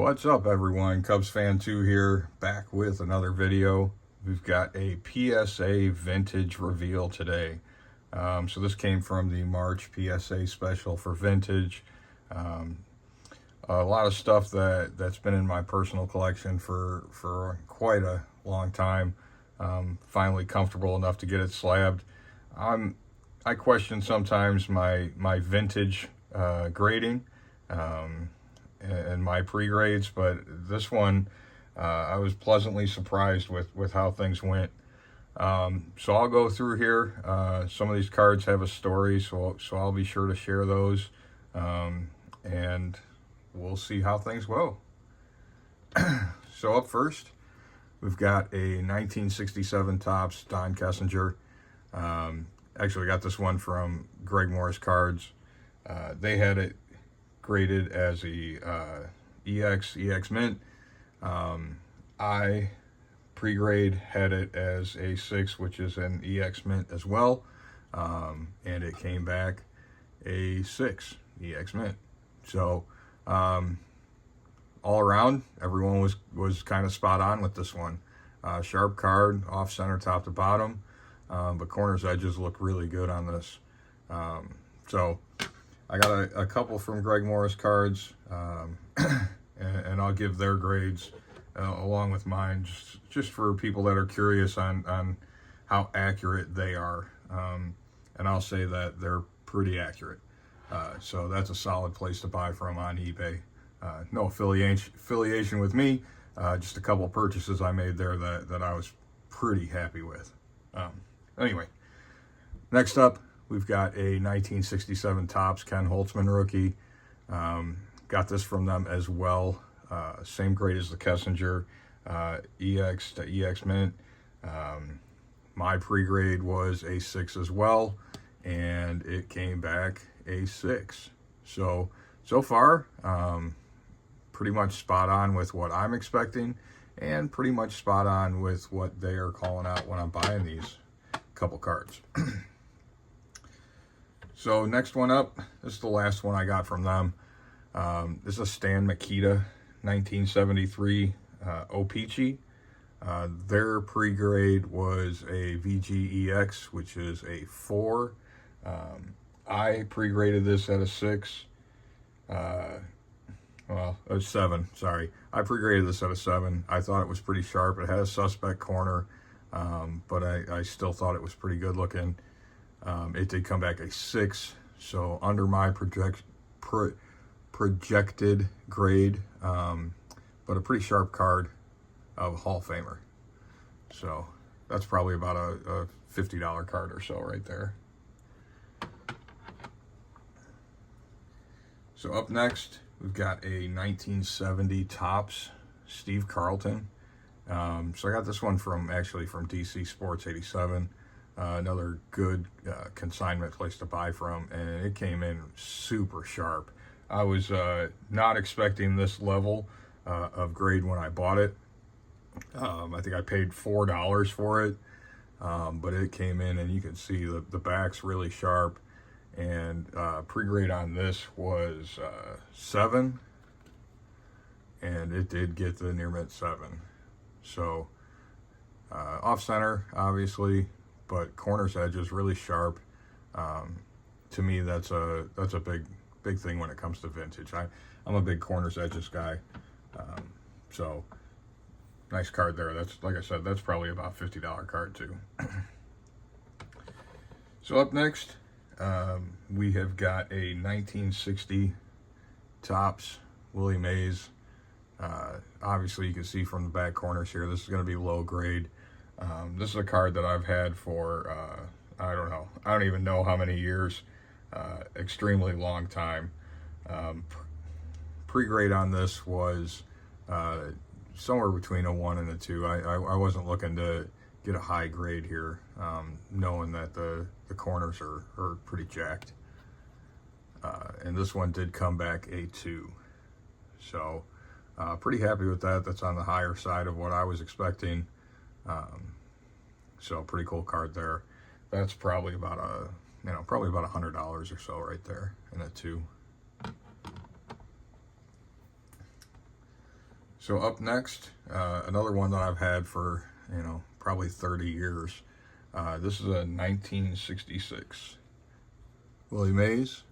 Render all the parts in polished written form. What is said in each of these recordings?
What's up, everyone? Cubs fan 2 here, back with another video. We've got a PSA vintage reveal today. So this came from the March PSA special for vintage. A lot of stuff that's been in my personal collection for quite a long time. Finally comfortable enough to get it slabbed. I question sometimes my vintage grading. And my pre-grades, but this one I was pleasantly surprised with how things went. So I'll go through here. Some of these cards have a story, so I'll be sure to share those, and we'll see how things go. So up first, we've got a 1967 Topps Don Kessinger. Actually, I got this one from Greg Morris Cards. They had it graded as a EX Mint. I pre-grade had it as a 6, which is an EX Mint as well, and it came back a 6 EX Mint. So all around, everyone was kind of spot on with this one. Sharp card, off center, top to bottom, but corners, edges look really good on this. So I got a couple from Greg Morris Cards, and I'll give their grades along with mine, just for people that are curious on how accurate they are. And I'll say that they're pretty accurate. So that's a solid place to buy from on eBay. No affiliation with me, just a couple purchases I made there that I was pretty happy with. Anyway, next up, we've got a 1967 Topps Ken Holtzman rookie. Got this from them as well. Same grade as the Kessinger, EX to EX Mint. My pre-grade was a 6 as well, and it came back a 6. So far, pretty much spot on with what I'm expecting, and pretty much spot on with what they are calling out when I'm buying these couple cards. So next one up, this is the last one I got from them. This is a Stan Mikita 1973 O-Pee-Chee. Their pre-grade was a VGEX, which is a 4. I pre-graded this at a 6. Well, a 7, sorry. I pre-graded this at a 7. I thought it was pretty sharp. It had a suspect corner, but I still thought it was pretty good looking. It did come back a 6, so under my projected grade, but a pretty sharp card of Hall of Famer. So that's probably about a $50 card or so right there. So up next, we've got a 1970 Topps Steve Carlton. So I got this one from DC Sports 87. Another good consignment place to buy from, and it came in super sharp. I was not expecting this level of grade when I bought it. I think I paid $4 for it, but it came in, and you can see the back's really sharp, and pre-grade on this was 7, and it did get the near mint 7. So off center, obviously, but corners, edges really sharp. To me, that's a big thing when it comes to vintage. I'm a big corners, edges guy. So nice card there. That's, like I said, that's probably about $50 card too. So up next, we have got a 1960 Topps Willie Mays. Obviously, you can see from the back corners here, this is going to be low grade. This is a card that I've had for, I don't even know how many years, extremely long time. Pre-grade on this was somewhere between a 1 and a 2. I wasn't looking to get a high grade here, knowing that the corners are pretty jacked. And this one did come back a 2. So pretty happy with that. That's on the higher side of what I was expecting. So pretty cool card there. That's probably about $100 or so right there in a 2. So up next, another one that I've had for, probably 30 years. This is a 1966 Willie Mays.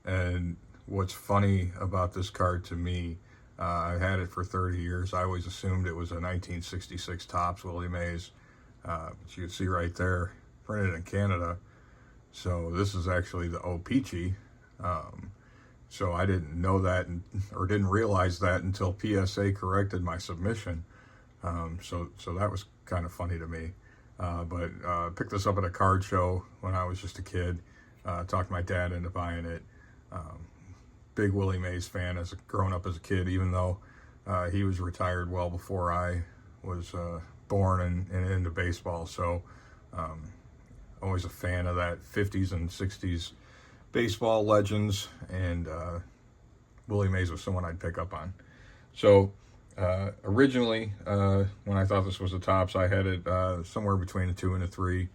And what's funny about this card to me, I've had it for 30 years. I always assumed it was a 1966 Topps Willie Mays. But you can see right there, printed in Canada. So this is actually the O-Peachy. So I didn't know that or didn't realize that until PSA corrected my submission. So that was kind of funny to me. But picked this up at a card show when I was just a kid. Talked my dad into buying it. Big Willie Mays fan growing up as a kid, even though he was retired well before I was born and into baseball. So always a fan of that 50s and 60s baseball legends, and Willie Mays was someone I'd pick up on. So originally, when I thought this was a Topps, I had it somewhere between a 2 and a 3.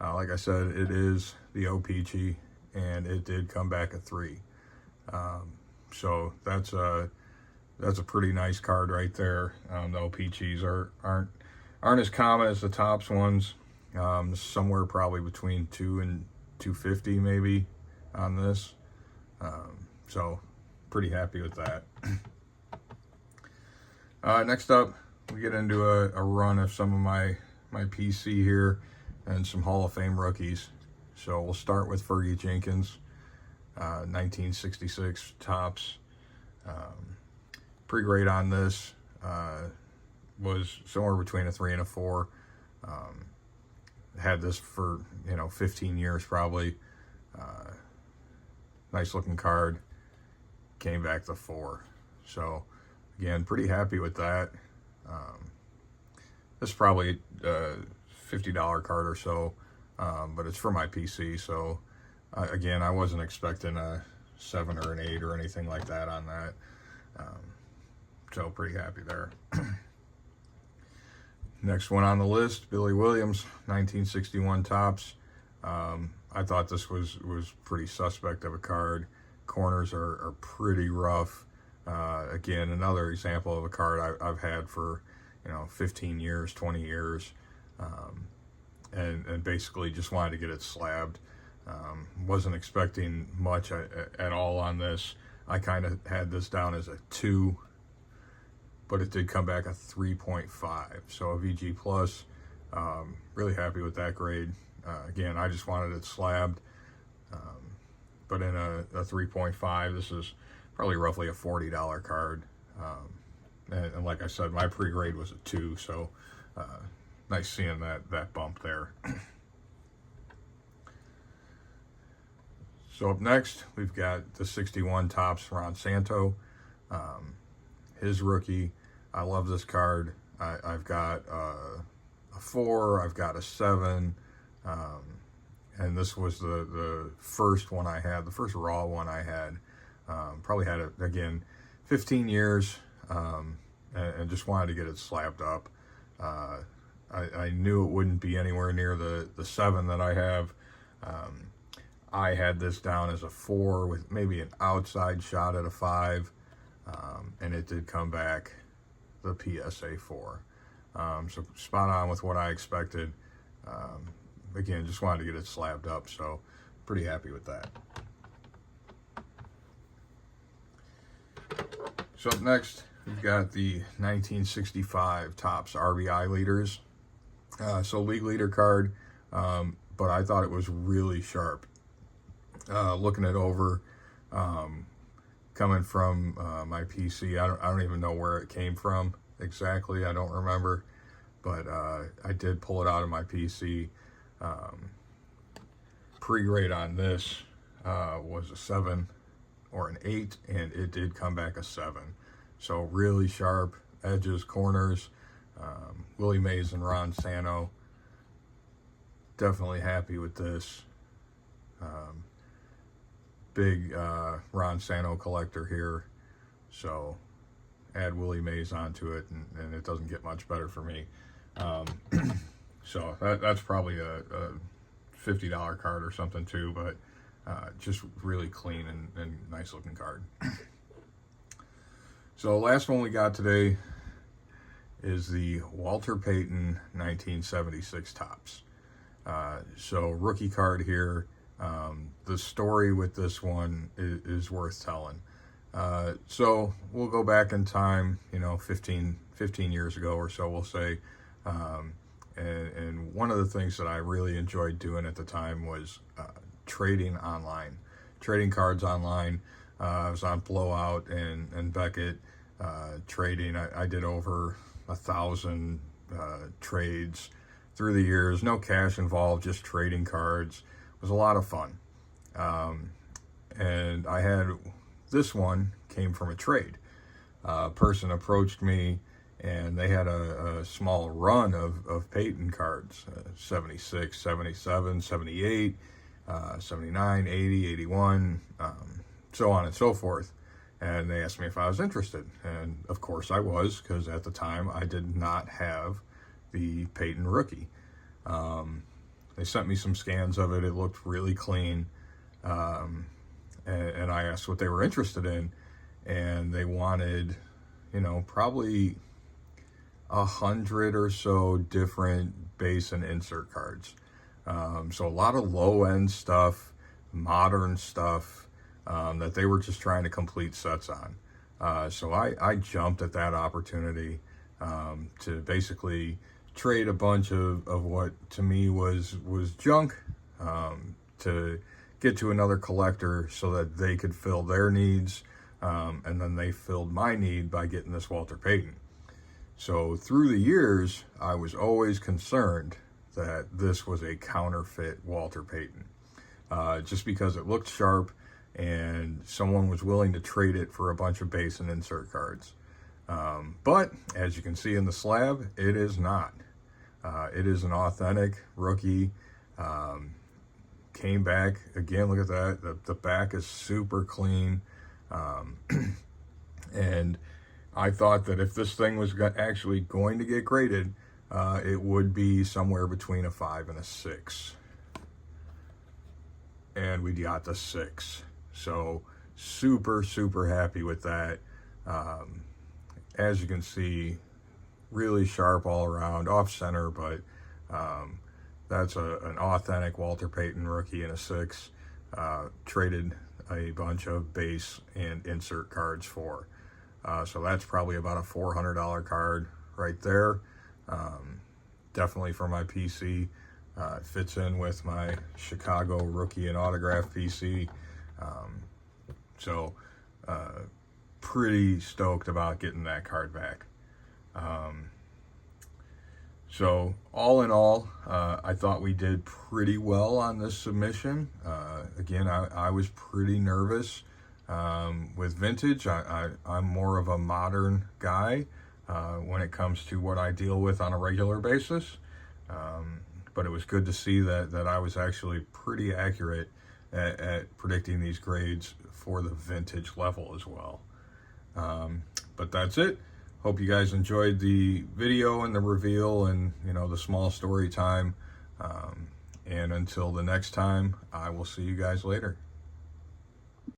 Like I said, it is the O-Peachy, and it did come back a 3. So that's a pretty nice card right there. The O-Peachys aren't as common as the Topps ones. Somewhere probably between 2 and 250 maybe on this. So pretty happy with that. Next up, we get into a run of some of my PC here and some Hall of Fame rookies. So we'll start with Fergie Jenkins, 1966 Topps. Pre-grade on this was somewhere between a 3 and a 4. Had this for 15 years probably. Nice looking card. Came back to 4. So again, pretty happy with that. This is probably a $50 card or so, but it's for my PC. So again, I wasn't expecting a 7 or an 8 or anything like that on that. So pretty happy there. Next one on the list, Billy Williams, 1961 Topps. I thought this was pretty suspect of a card. Corners are pretty rough. Again, another example of a card I've had for 15 years, 20 years, and basically just wanted to get it slabbed. Wasn't expecting much at all on this. I kind of had this down as a 2, but it did come back a 3.5. So a VG plus. Really happy with that grade. Again, I just wanted it slabbed. But in a 3.5, this is probably roughly a $40 card. And like I said, my pre-grade was a 2, so nice seeing that bump there. So up next, we've got the 61 Topps Ron Santo. His rookie. I love this card. I've got a 4, I've got a 7, and this was the first one I had, the first raw one I had. Probably had it, again, 15 years, and just wanted to get it slabbed up. I knew it wouldn't be anywhere near the 7 that I have. I had this down as a 4 with maybe an outside shot at a 5, and it did come back the PSA 4. So spot on with what I expected. Again, just wanted to get it slabbed up, so pretty happy with that. So up next, we've got the 1965 Topps RBI leaders. So league leader card, but I thought it was really sharp. Looking it over, coming from my PC, I don't even know where it came from exactly. I don't remember, but I did pull it out of my PC. Pre-grade on this was a 7 or an 8, and it did come back a 7. So really sharp edges, corners. Willie Mays and Ron Santo. Definitely happy with this. Big Ron Santo collector here, so add Willie Mays onto it, and it doesn't get much better for me. So that's probably a $50 card or something too, but just really clean and nice looking card. So the last one we got today is the Walter Payton 1976 Topps. So rookie card here. The story with this one is worth telling. So we'll go back in time, 15 years ago or so, we'll say. And one of the things that I really enjoyed doing at the time was trading online, trading cards online. I was on Blowout and Beckett trading. I did over 1,000 trades through the years. No cash involved, just trading cards. It was a lot of fun. And I had this one came from a trade. A person approached me and they had a small run of Payton cards, 76, 77, 78, 79, 80, 81, so on and so forth. And they asked me if I was interested. And of course I was, because at the time I did not have the Payton rookie. They sent me some scans of it. It looked really clean. And I asked what they were interested in. And they wanted, probably 100 or so different base and insert cards. So a lot of low-end stuff, modern stuff, that they were just trying to complete sets on. So I jumped at that opportunity to basically trade a bunch of what to me was junk, to get to another collector so that they could fill their needs, and then they filled my need by getting this Walter Payton. So through the years, I was always concerned that this was a counterfeit Walter Payton, just because it looked sharp and someone was willing to trade it for a bunch of base and insert cards. But as you can see in the slab, it is not. It is an authentic rookie. Came back again. Look at that. The back is super clean. And I thought that if this thing was actually going to get graded, it would be somewhere between a 5 and a 6. And we got the 6. So super, super happy with that. As you can see, really sharp all around, off center, but that's an authentic Walter Payton rookie in a 6. Traded a bunch of base and insert cards for. So that's probably about a $400 card right there. Definitely for my PC. It fits in with my Chicago rookie and autograph PC. So pretty stoked about getting that card back. So all in all, I thought we did pretty well on this submission. Again, I was pretty nervous with vintage. I'm more of a modern guy when it comes to what I deal with on a regular basis. But it was good to see that I was actually pretty accurate at predicting these grades for the vintage level as well. But that's it. Hope you guys enjoyed the video and the reveal and, the small story time. And until the next time, I will see you guys later.